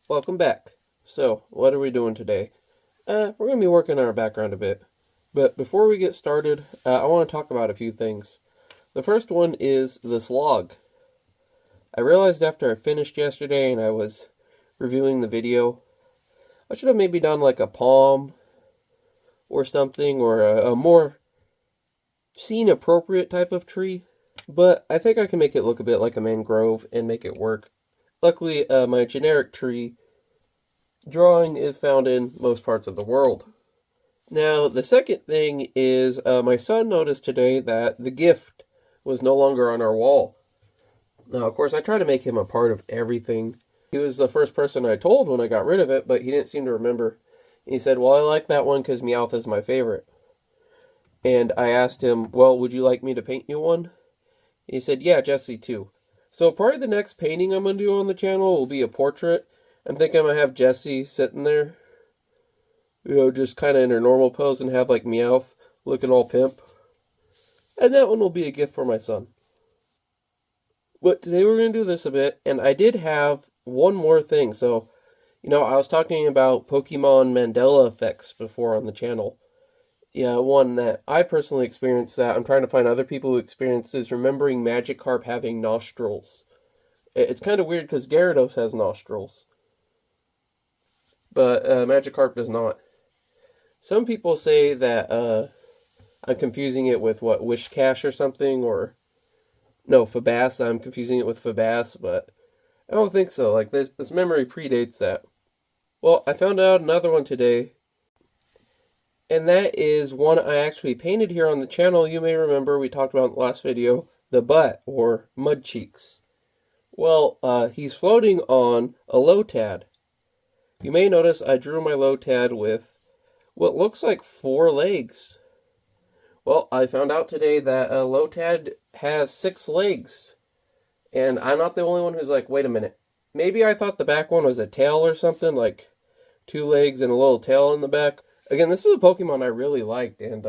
Welcome back. So, what are we doing today? We're going to be working on our background a bit. But before we get started, I want to talk about a few things. The first one is this log. I realized after I finished yesterday and I was reviewing the video, I should have maybe done like a palm or something, or a more scene appropriate type of tree. But I think I can make it look a bit like a mangrove and make it work. Luckily, my generic tree drawing is found in most parts of the world. Now, the second thing is my son noticed today that the gift was no longer on our wall. Now, of course, I try to make him a part of everything. He was the first person I told when I got rid of it, but he didn't seem to remember. He said, "Well, I like that one because Meowth is my favorite." And I asked him, "Well, would you like me to paint you one?" He said, "Yeah, Jesse too." So probably the next painting I'm going to do on the channel will be a portrait. I'm thinking I'm going to have Jessie sitting there, just kind of in her normal pose and have like Meowth looking all pimp. And that one will be a gift for my son. But today we're going to do this a bit, and I did have one more thing. So, I was talking about Pokemon Mandela effects before on the channel. Yeah, one that I personally experienced that I'm trying to find other people who experience is remembering Magikarp having nostrils. It's kind of weird because Gyarados has nostrils, but Magikarp does not. Some people say that I'm confusing it with what Wishcash or something, or no, Fabas. I'm confusing it with Fabas, but I don't think so. Like this memory predates that. Well, I found out another one today, and that is one I actually painted here on the channel. You may remember we talked about in the last video, the butt or mud cheeks. Well, he's floating on a Lotad. You may notice I drew my Lotad with what looks like 4 legs. Well, I found out today that a Lotad has 6 legs. And I'm not the only one who's like, wait a minute. Maybe I thought the back one was a tail or something, like 2 legs and a little tail in the back. Again, this is a Pokemon I really liked, and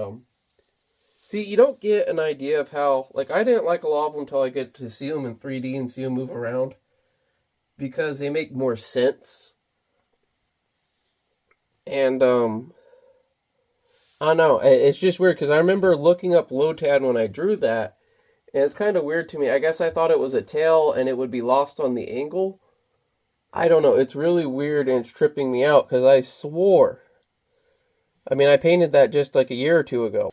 see, you don't get an idea of how, like, I didn't like a lot of them until I get to see them in 3D and see them move around, because they make more sense. And I don't know, it's just weird, because I remember looking up Lotad when I drew that, and it's kind of weird to me. I guess I thought it was a tail and it would be lost on the angle. I don't know, it's really weird and it's tripping me out, because I swore. I mean, I painted that just like a year or two ago.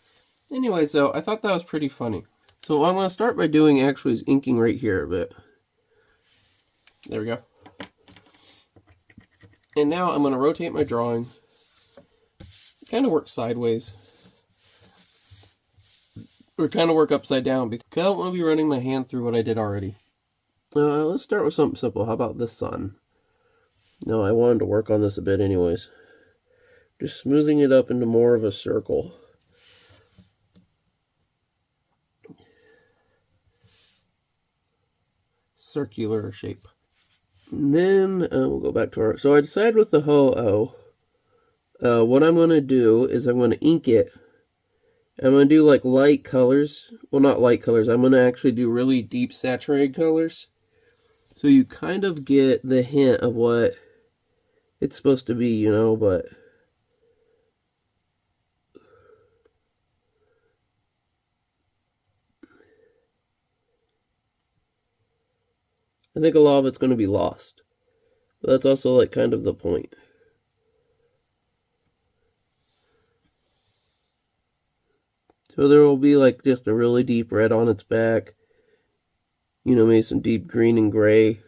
Anyways, though, I thought that was pretty funny. So what I'm going to start by doing actually is inking right here a bit. There we go. And now I'm going to rotate my drawing. Kind of work sideways. Or kind of work upside down, because I don't want to be running my hand through what I did already. Let's start with something simple. How about the sun? No, I wanted to work on this a bit anyways. Just smoothing it up into more of a circle. Circular shape. And then we'll go back to our... So I decided with the Ho-Oh, what I'm going to do is I'm going to ink it. I'm going to do like light colors. Well, not light colors. I'm going to actually do really deep saturated colors. So you kind of get the hint of what it's supposed to be, but... I think a lot of it's going to be lost. But that's also like kind of the point. So there will be like just a really deep red on its back. Maybe some deep green and gray.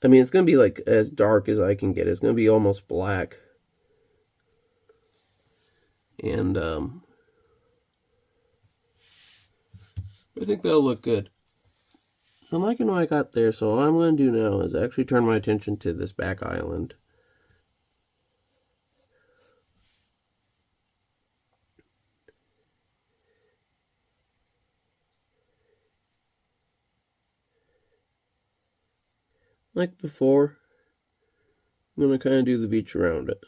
I mean, it's going to be like as dark as I can get. It's going to be almost black. And I think that'll look good. So I'm liking what I got there. So all I'm going to do now is actually turn my attention to this back island. Like before, I'm going to kind of do the beach around it.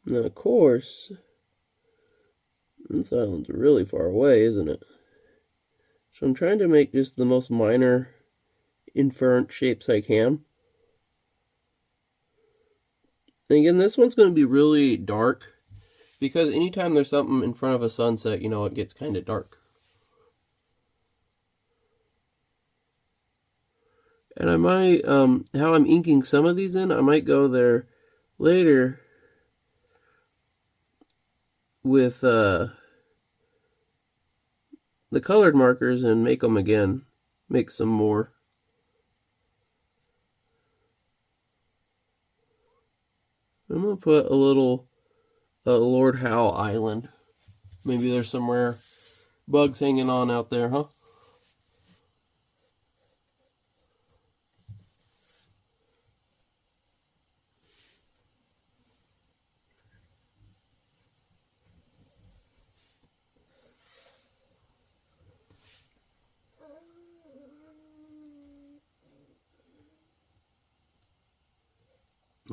Now, of course, This island's really far away, isn't it? So I'm trying to make just the most minor inferent shapes I can. And again, this one's going to be really dark because anytime there's something in front of a sunset, you know, it gets kind of dark. And I might, how I'm inking some of these in, I might go there later with the colored markers and make them again. Make some more. I'm going to put a little Lord Howe Island. Maybe there's some rare bugs hanging on out there, huh?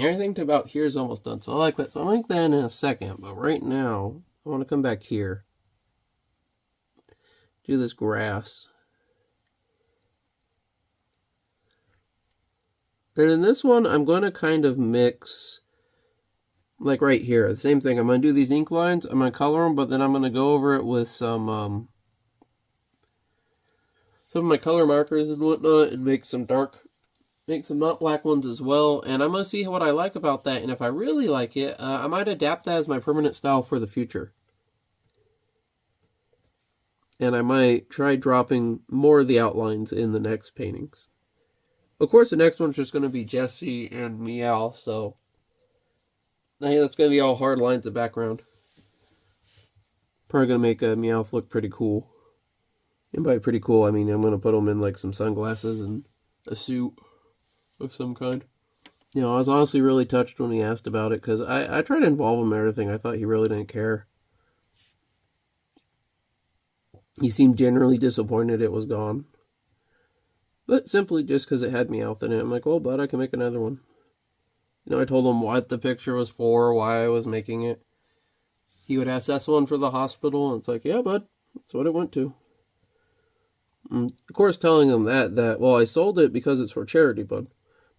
Everything to about here is almost done, so I like that. So I'll make that in a second, but right now, I want to come back here. Do this grass. And in this one, I'm going to kind of mix, like right here, the same thing. I'm going to do these ink lines, I'm going to color them, but then I'm going to go over it with some of my color markers and whatnot, and make some not black ones as well. And I'm going to see what I like about that, and if I really like it, I might adapt that as my permanent style for the future. And I might try dropping more of the outlines in the next paintings. Of course, the next one's just going to be Jessie and Meow, so I that's going to be all hard lines of background. Probably going to make a Meowth look pretty cool. And by pretty cool, I mean I'm going to put him in like some sunglasses and a suit of some kind. You know, I was honestly really touched when he asked about it, because I tried to involve him in everything. I thought he really didn't care. He seemed generally disappointed it was gone. But simply just because it had Meowth in it. I'm like, well, bud, I can make another one. You know, I told him what the picture was for, why I was making it. He would ask, that's the one for the hospital? And it's like, yeah, bud, that's what it went to. And of course, telling him that, well, I sold it because it's for charity, bud.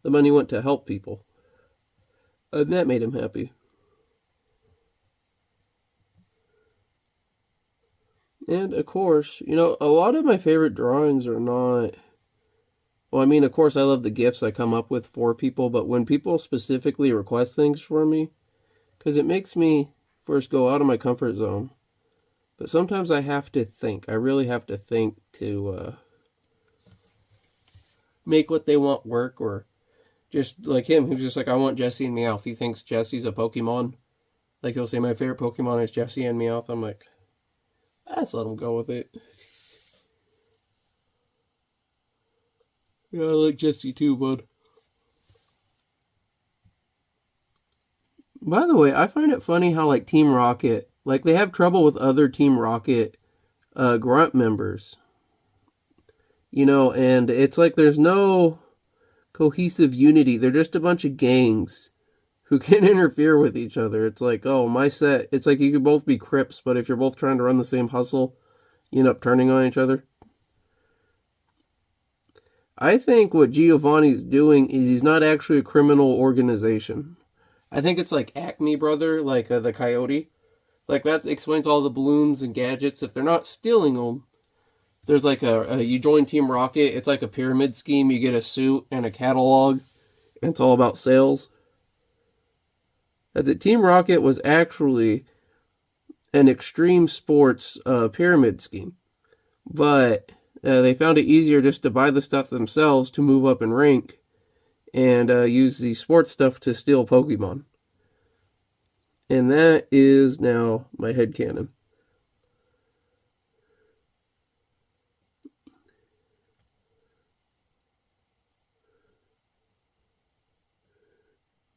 The money went to help people. And that made him happy. And, of course, you know, a lot of my favorite drawings are not... Well, I mean, of course, I love the gifts I come up with for people, but when people specifically request things for me, because it makes me first go out of my comfort zone. But sometimes I have to think. I really have to think to make what they want work, or just like him, who's just like, I want Jessie and Meowth. He thinks Jessie's a Pokemon. Like, he'll say, my favorite Pokemon is Jessie and Meowth. I'm like, let's let him go with it. Yeah, I like Jessie too, bud. By the way, I find it funny how, like, Team Rocket, like, they have trouble with other Team Rocket grunt members. You know, and it's like there's no cohesive unity. They're just a bunch of gangs who can interfere with each other. It's like, oh, my set, it's like you could both be Crips, but if you're both trying to run the same hustle, you end up turning on each other. I think what Giovanni's doing is he's not actually a criminal organization. I think it's like Acme Brother, like the Coyote. Like, that explains all the balloons and gadgets. If they're not stealing them, there's like you join Team Rocket, it's like a pyramid scheme. You get a suit and a catalog, and it's all about sales. That's it. Team Rocket was actually an extreme sports pyramid scheme. But they found it easier just to buy the stuff themselves to move up in rank, and use the sports stuff to steal Pokemon. And that is now my headcanon.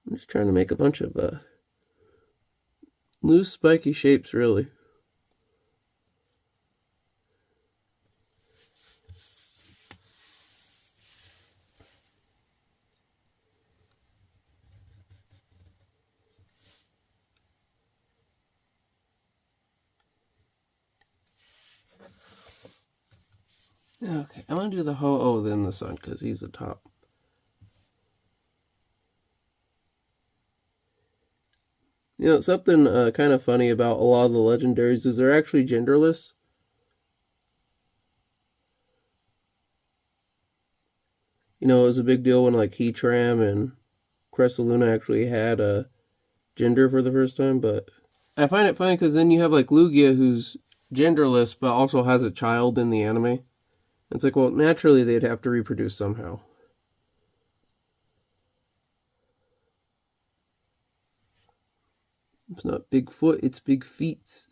I'm just trying to make a bunch of loose, spiky shapes, really. Okay, I'm going to do the Ho-Oh, then the Sun, because he's the top. You know, something kind of funny about a lot of the legendaries is they're actually genderless. You know, it was a big deal when, like, Heatram and Cressaluna actually had a gender for the first time, but I find it funny because then you have, like, Lugia, who's genderless, but also has a child in the anime. It's like, well, naturally they'd have to reproduce somehow. It's not Bigfoot, it's Big Feet.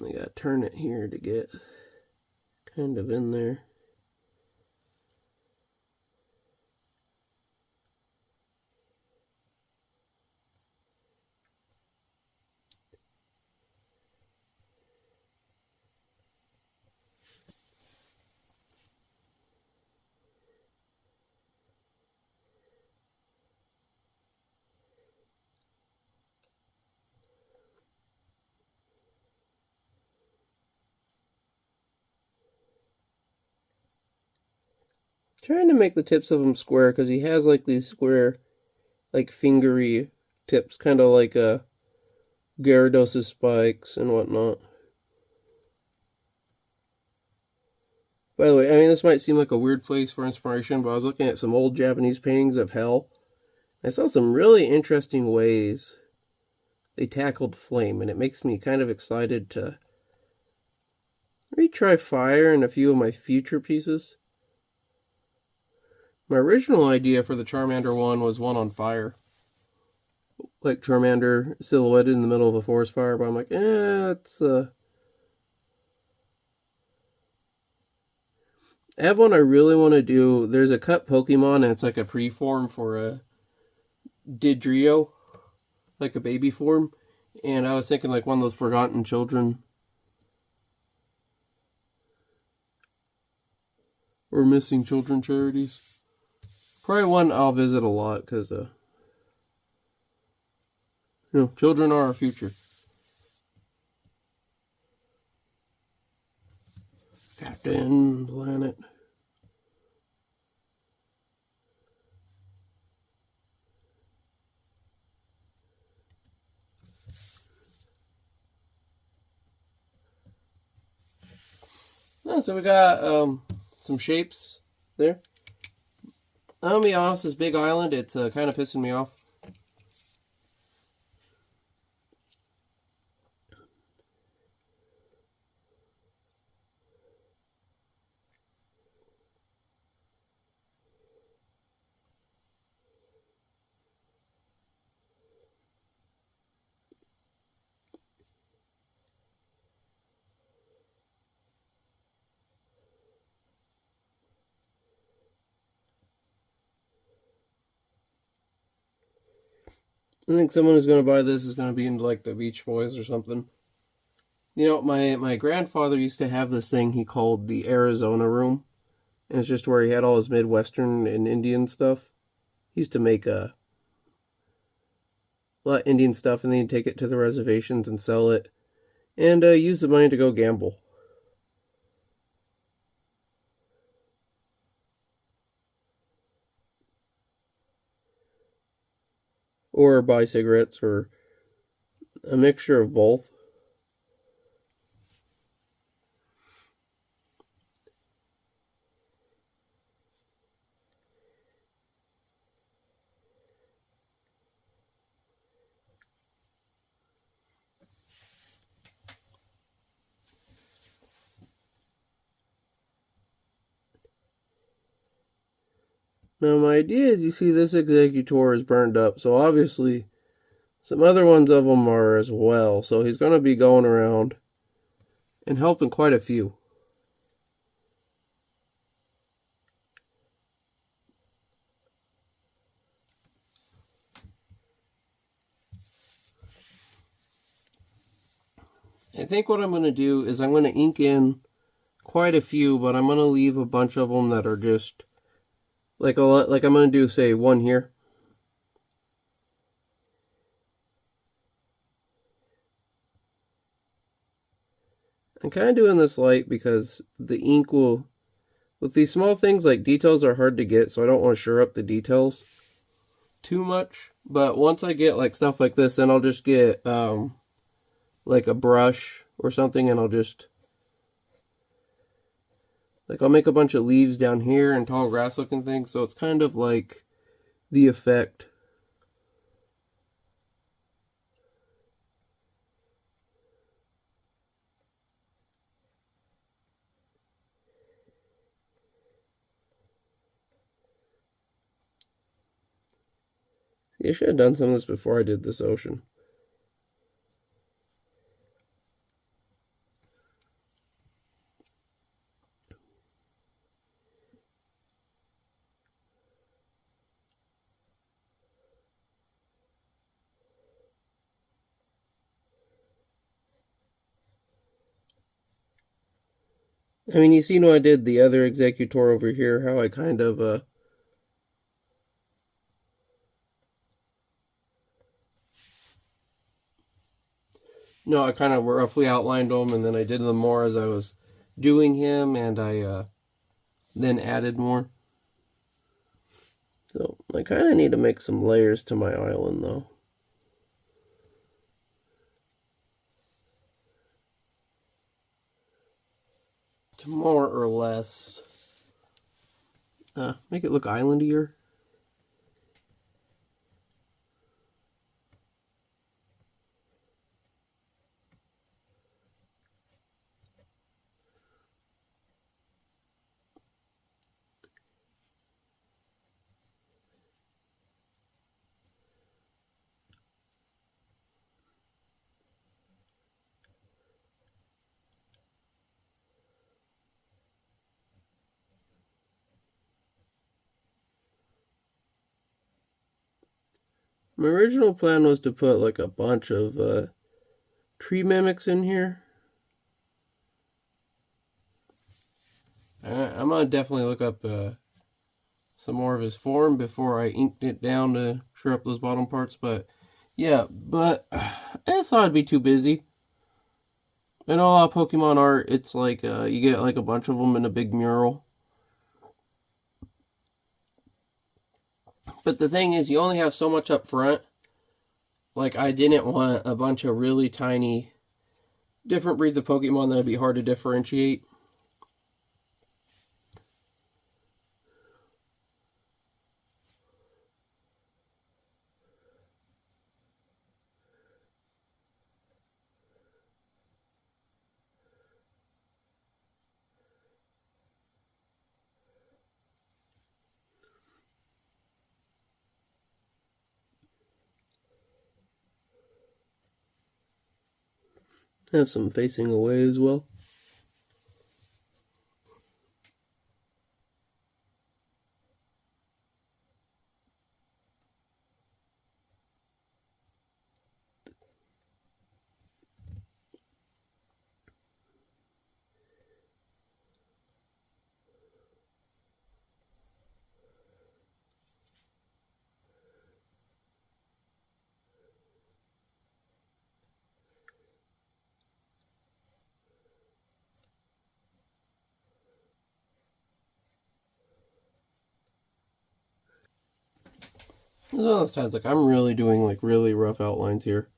I gotta turn it here to get kind of in there. Trying to make the tips of him square because he has like these square, like fingery tips, kind of like Gyarados' spikes and whatnot. By the way, I mean, this might seem like a weird place for inspiration, but I was looking at some old Japanese paintings of hell. I saw some really interesting ways they tackled flame, and it makes me kind of excited to retry fire in a few of my future pieces. My original idea for the Charmander one was one on fire. Like Charmander silhouetted in the middle of a forest fire, but I'm like, it's I have one I really want to do. There's a cut Pokemon, and it's like a pre-form for a Didrio, like a baby form. And I was thinking like one of those Forgotten Children or Missing Children charities. Probably one I'll visit a lot because, children are our future. Captain Planet. Oh, so we got some shapes there. I'll be honest, this big island, it's kind of pissing me off. I think someone who's going to buy this is going to be into like the Beach Boys or something. You know, my grandfather used to have this thing he called the Arizona room. And it's just where he had all his Midwestern and Indian stuff. He used to make a lot of Indian stuff and then he'd take it to the reservations and sell it. And use the money to go gamble. Or buy cigarettes or a mixture of both. Now my idea is you see this Executor is burned up, so obviously some other ones of them are as well. So he's going to be going around and helping quite a few. I think what I'm going to do is I'm going to ink in quite a few, but I'm going to leave a bunch of them that are just like I'm going to do, say, one here. I'm kind of doing this light because the ink will, with these small things, like details are hard to get, so I don't want to sure up the details too much. But once I get like stuff like this, then I'll just get like a brush or something, and I'll just, like, I'll make a bunch of leaves down here and tall grass looking things, so it's kind of like the effect. I should have done some of this before I did this ocean. I mean, you see when I did the other executor over here, how I kind of, no, I kind of roughly outlined them, and then I did them more as I was doing him, and I then added more. So I kind of need to make some layers to my island, though. To more or less make it look islandier. My original plan was to put like a bunch of tree mimics in here. I'm gonna definitely look up some more of his form before I inked it down to sure up those bottom parts. But yeah, but I thought I'd be too busy. I know a lot of Pokemon art, it's like you get like a bunch of them in a big mural. But the thing is, you only have so much up front. Like, I didn't want a bunch of really tiny, different breeds of Pokemon that would be hard to differentiate. Have some facing away as well. It's one of those times, like, I'm really doing, like, really rough outlines here.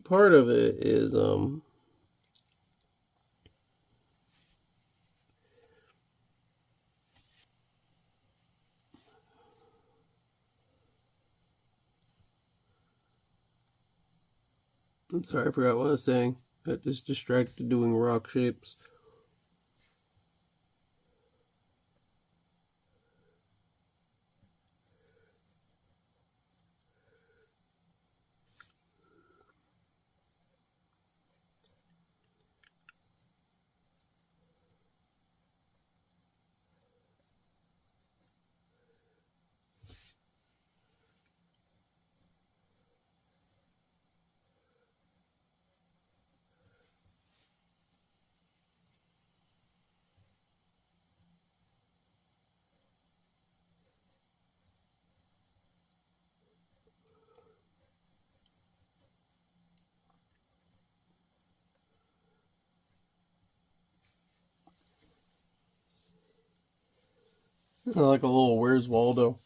Part of it is, I'm sorry, I forgot what I was saying. Got just distracted doing rock shapes. Like a little Where's Waldo.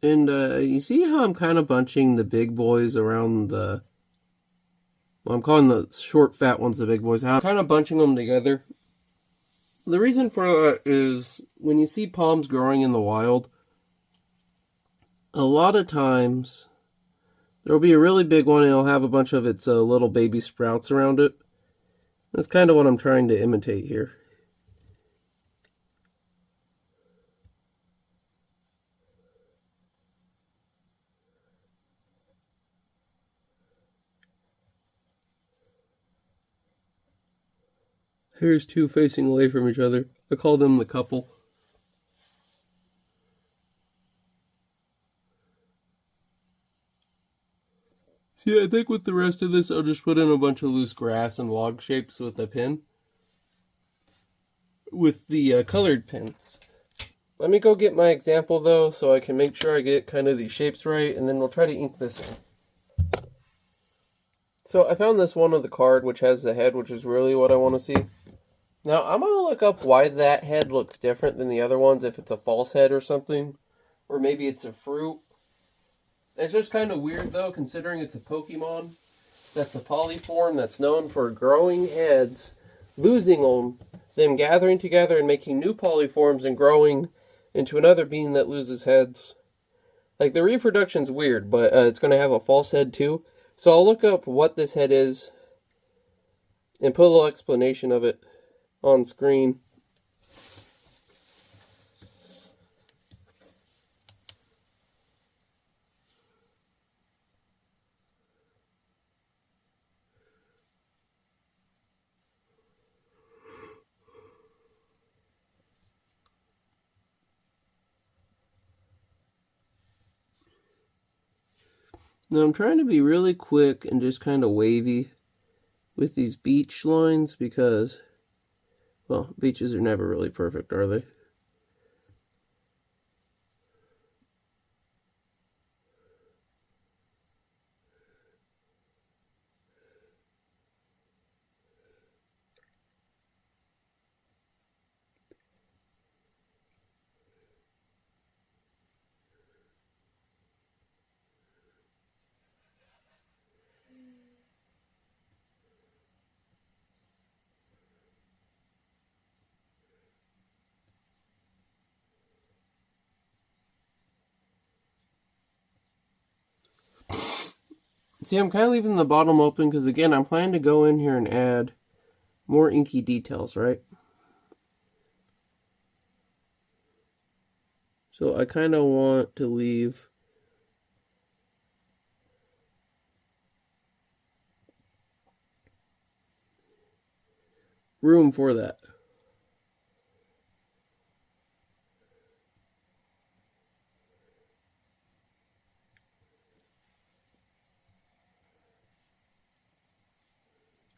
And you see how I'm kind of bunching the big boys around the... Well, I'm calling the short, fat ones the big boys. How I'm kind of bunching them together. The reason for that is when you see palms growing in the wild, a lot of times there'll be a really big one and it'll have a bunch of its little baby sprouts around it. That's kind of what I'm trying to imitate here. Here's two facing away from each other. I call them the couple. Yeah, I think with the rest of this, I'll just put in a bunch of loose grass and log shapes with a pin. With the colored pins. Let me go get my example, though, so I can make sure I get kind of these shapes right, and then we'll try to ink this in. So I found this one on the card, which has the head, which is really what I want to see. Now, I'm going to look up why that head looks different than the other ones, if it's a false head or something. Or maybe it's a fruit. It's just kind of weird, though, considering it's a Pokemon. That's a polyform that's known for growing heads, losing them gathering together and making new polyforms and growing into another being that loses heads. Like, the reproduction's weird, but it's going to have a false head, too. So I'll look up what this head is and put a little explanation of it on screen. Now I'm trying to be really quick and just kind of wavy with these beach lines because, well, beaches are never really perfect, are they? See, I'm kind of leaving the bottom open because, again, I'm planning to go in here and add more inky details, right? So I kind of want to leave room for that.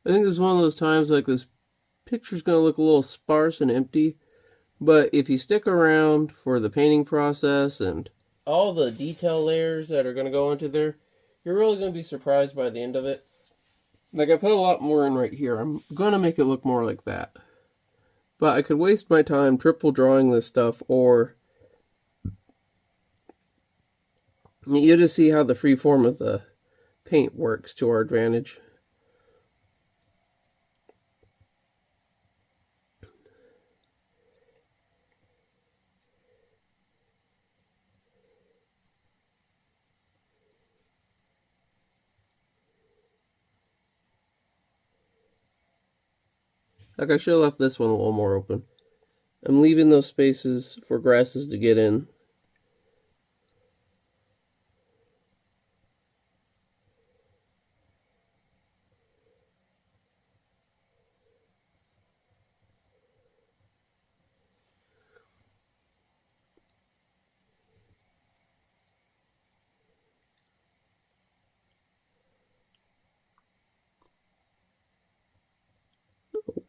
I think this is one of those times like this picture's going to look a little sparse and empty, but if you stick around for the painting process and all the detail layers that are going to go into there, you're really going to be surprised by the end of it. Like, I put a lot more in right here. I'm going to make it look more like that. But I could waste my time triple drawing this stuff, or you just see how the free form of the paint works to our advantage. Like, I should have left this one a little more open. I'm leaving those spaces for grasses to get in.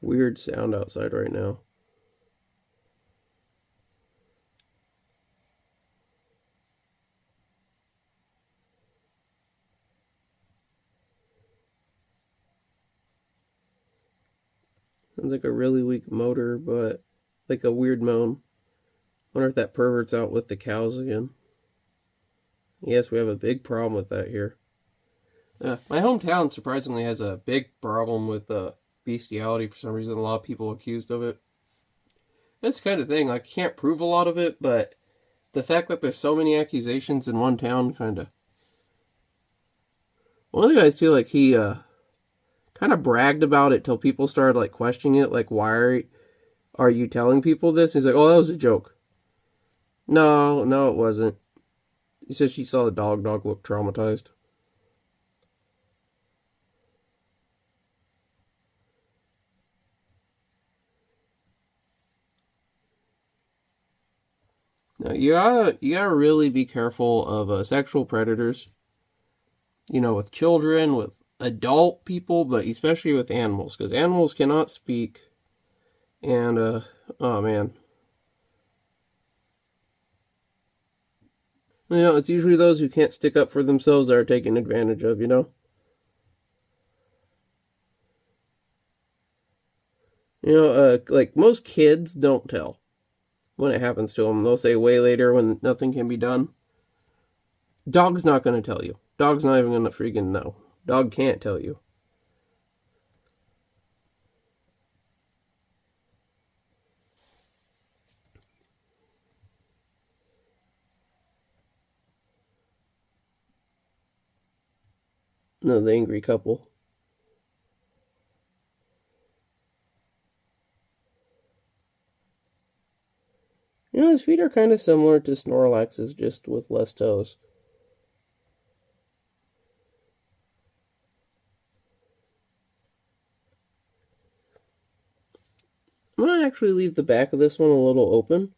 weird sound outside right now. Sounds like a really weak motor, but like a weird moan. Wonder if that pervert's out with the cows again. Yes, we have a big problem with that here. My hometown surprisingly has a big problem with bestiality for some reason. A lot of people accused of it. That's the kind of thing. I can't prove a lot of it, but the fact that there's so many accusations in one town kind of. One of the guys feel like he kind of bragged about it till people started like questioning it, like why are you telling people this? He's like, oh, that was a joke. No, it wasn't. He said she saw the dog. Dog looked traumatized. Now, you gotta really be careful of sexual predators. You know, with children, with adult people, but especially with animals, because animals cannot speak. And oh man, you know, it's usually those who can't stick up for themselves that are taken advantage of. You know. Like most kids don't tell when it happens to them. They'll say way later when nothing can be done. Dog's not going to tell you. Dog's not even going to freaking know. Dog can't tell you. No, the angry couple. You know, his feet are kind of similar to Snorlax's, just with less toes. I'm going to actually leave the back of this one a little open.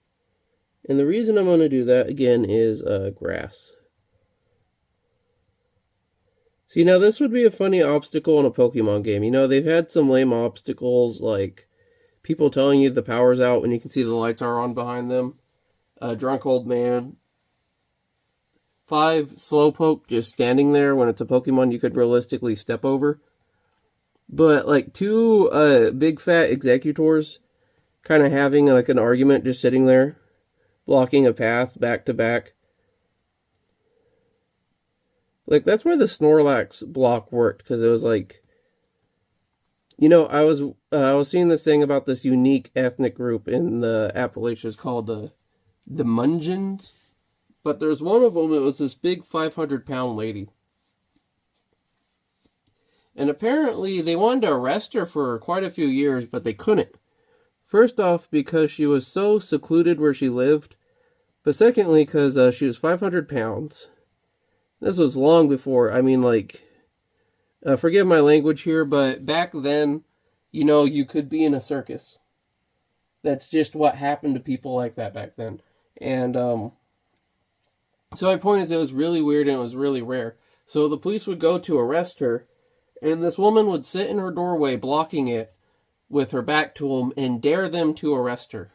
And the reason I'm going to do that, again, is grass. See, now this would be a funny obstacle in a Pokemon game. You know, they've had some lame obstacles, like people telling you the power's out when you can see the lights are on behind them. A drunk old man. 5 Slowpoke just standing there when it's a Pokemon you could realistically step over. But, like, 2 big fat executors kind of having, like, an argument just sitting there, blocking a path back to back. Like, that's where the Snorlax block worked, because it was like, you know, I was seeing this thing about this unique ethnic group in the Appalachians called the Munjans. But there's one of them, it was this big 500-pound lady. And apparently they wanted to arrest her for quite a few years, but they couldn't. First off, because she was so secluded where she lived. But secondly, because she was 500 pounds. This was long before, I mean, like, forgive my language here, but back then, you know, you could be in a circus. That's just what happened to people like that back then. And, so my point is, it was really weird and it was really rare. So the police would go to arrest her, and this woman would sit in her doorway blocking it with her back to them and dare them to arrest her.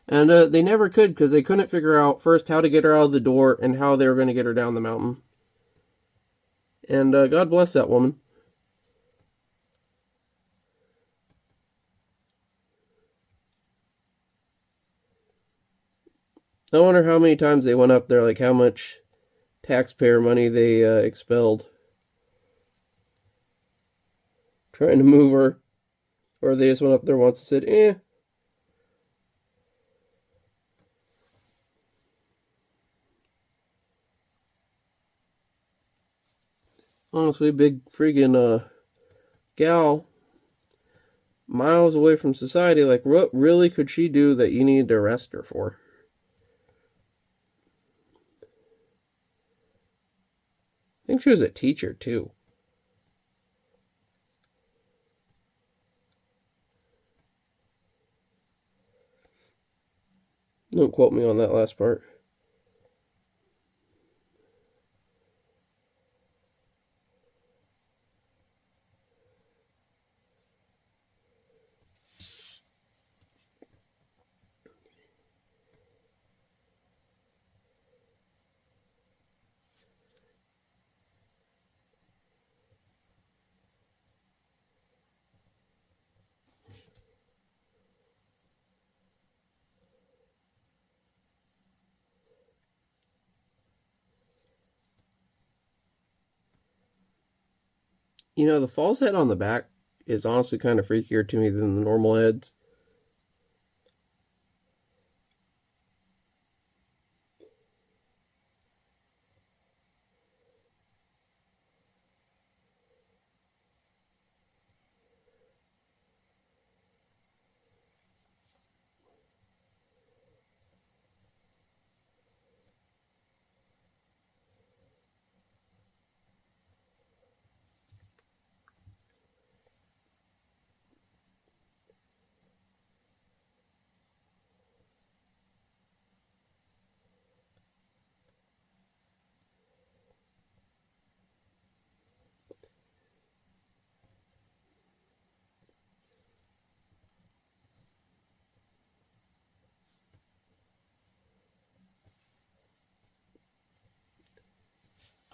And they never could, because they couldn't figure out first how to get her out of the door and how they were going to get her down the mountain. And God bless that woman. I wonder how many times they went up there, like how much taxpayer money they expelled trying to move her. Or they just went up there once and said, eh. Honestly, big friggin' gal, miles away from society, like what really could she do that you need to arrest her for? I think she was a teacher, too. Don't quote me on that last part. You know, the false head on the back is honestly kind of freakier to me than the normal heads.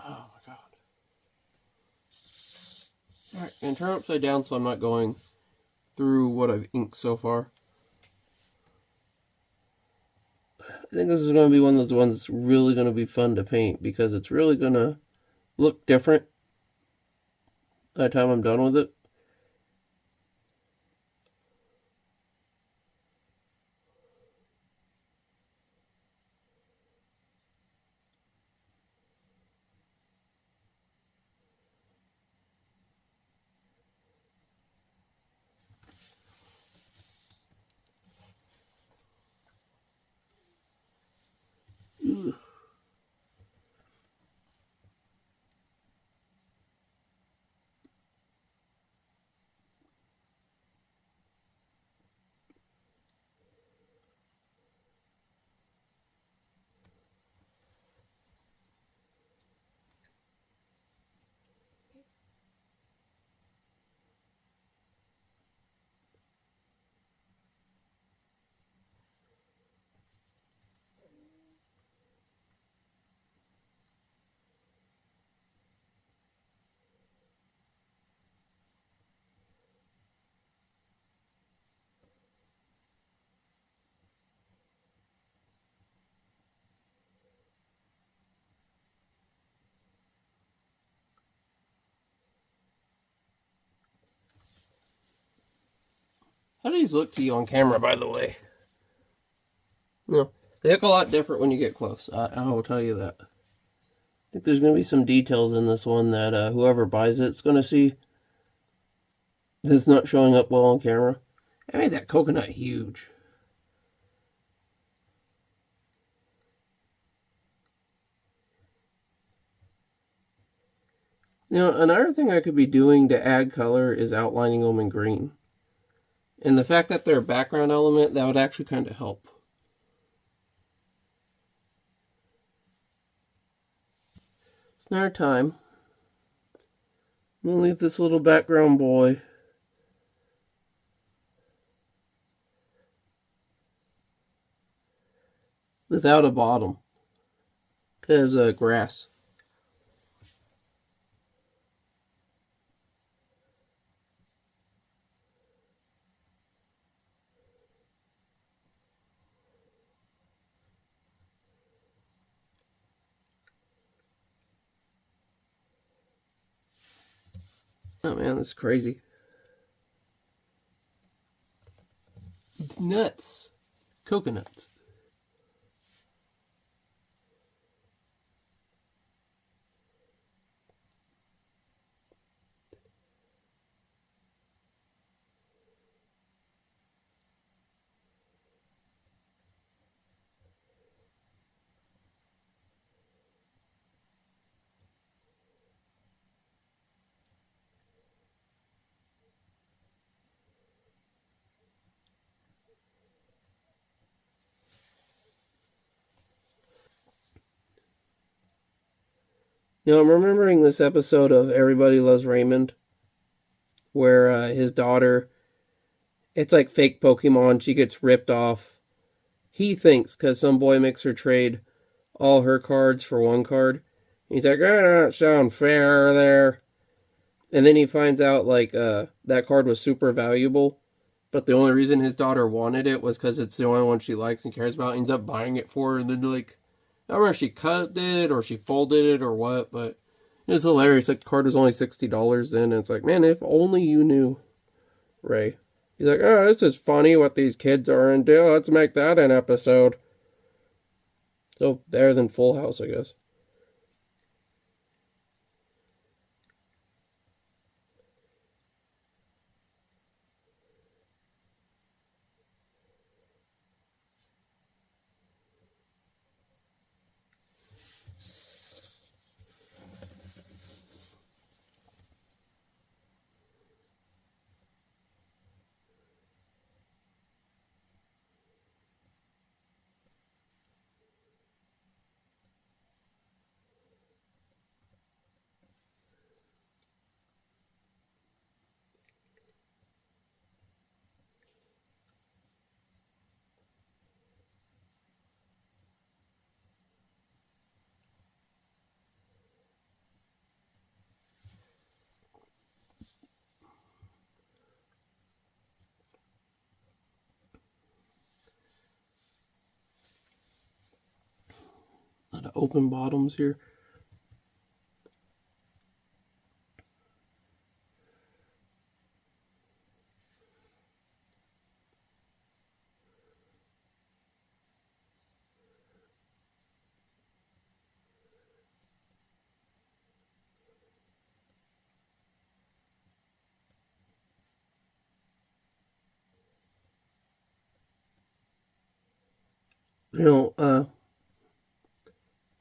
Oh my god. Alright, and turn upside down so I'm not going through what I've inked so far. I think this is going to be one of those ones that's really going to be fun to paint because it's really going to look different by the time I'm done with it. Ugh. How do these look to you on camera, by the way? No, they look a lot different when you get close. I will tell you that. I think there's going to be some details in this one that whoever buys it's going to see that's not showing up well on camera. I made that coconut huge. You know, another thing I could be doing to add color is outlining them in green. And the fact that they're a background element, that would actually kind of help. It's now time. I'm going to leave this little background boy without a bottom. Because grass. Oh man, that's crazy. It's nuts. Coconuts. You know, I'm remembering this episode of Everybody Loves Raymond, where his daughter, it's like fake Pokemon, she gets ripped off. He thinks, because some boy makes her trade all her cards for one card. He's like, that don't sound fair there. And then he finds out, like, that card was super valuable, but the only reason his daughter wanted it was because it's the only one she likes and cares about. He ends up buying it for her, and then, like, I don't know if she cut it or she folded it or what, but It's hilarious. Like, the card was only $60 then, and it's like, man, if only you knew, Ray. He's like, oh, this is funny what these kids are into. Let's make that an episode. So, better than Full House, I guess. A lot of open bottoms here. You know,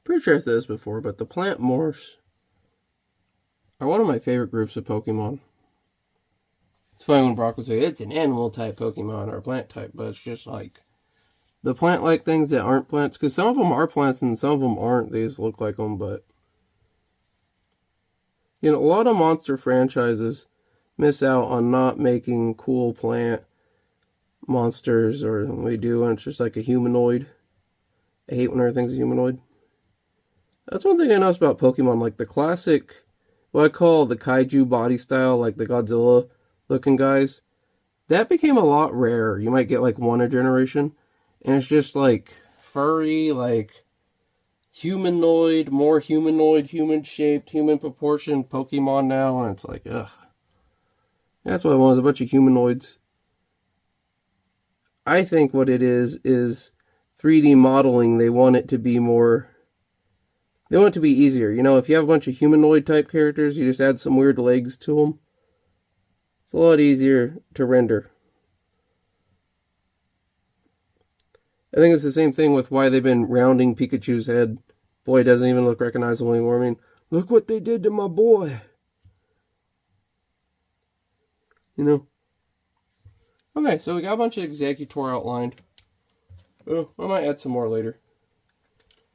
pretty sure I said this before, but the plant morphs are one of my favorite groups of Pokemon. It's funny when Brock would say it's an animal type Pokemon or a plant type, but it's just like the plant like things that aren't plants, because some of them are plants and some of them aren't. They just look like them, but you know, a lot of monster franchises miss out on not making cool plant monsters, or they do, and it's just like a humanoid. I hate when everything's a humanoid. That's one thing I noticed about Pokemon, like the classic, what I call the kaiju body style, like the Godzilla looking guys, that became a lot rarer. You might get like one a generation, and it's just like furry, like humanoid, more humanoid, human shaped, human proportioned Pokemon now, and it's like, ugh. That's what I want, is a bunch of humanoids. I think what it is 3D modeling. They want it to be more, they want it to be easier. You know, if you have a bunch of humanoid type characters, you just add some weird legs to them. It's a lot easier to render. I think it's the same thing with why they've been rounding Pikachu's head. Boy, it doesn't even look recognizable anymore. I mean, look what they did to my boy. You know? Okay, so we got a bunch of Executor outlined. Oh, I might add some more later.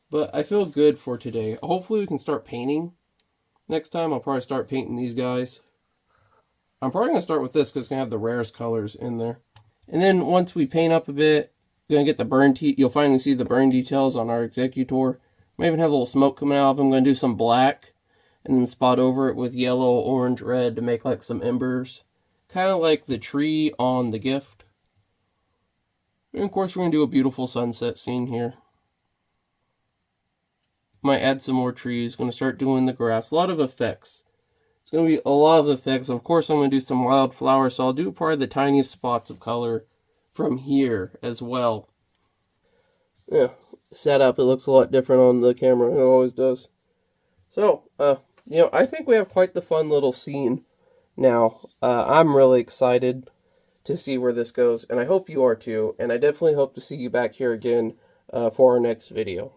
But I feel good for today. Hopefully we can start painting. Next time I'll probably start painting these guys. I'm probably going to start with this because it's going to have the rarest colors in there. And then once we paint up a bit, we're going to get the burn, you'll finally see the burn details on our Executor. Might even have a little smoke coming out of them. I'm going to do some black and then spot over it with yellow, orange, red to make like some embers. Kind of like the tree on the gift. And of course we're going to do a beautiful sunset scene here. Might add some more trees. Going to start doing the grass. A lot of effects. It's going to be a lot of effects. Of course I'm going to do some wildflowers, so I'll do probably the tiniest spots of color from here as well. Yeah, setup, it looks a lot different on the camera. It always does. So, you know, I think we have quite the fun little scene now. I'm really excited to see where this goes, and I hope you are too. And I definitely hope to see you back here again for our next video.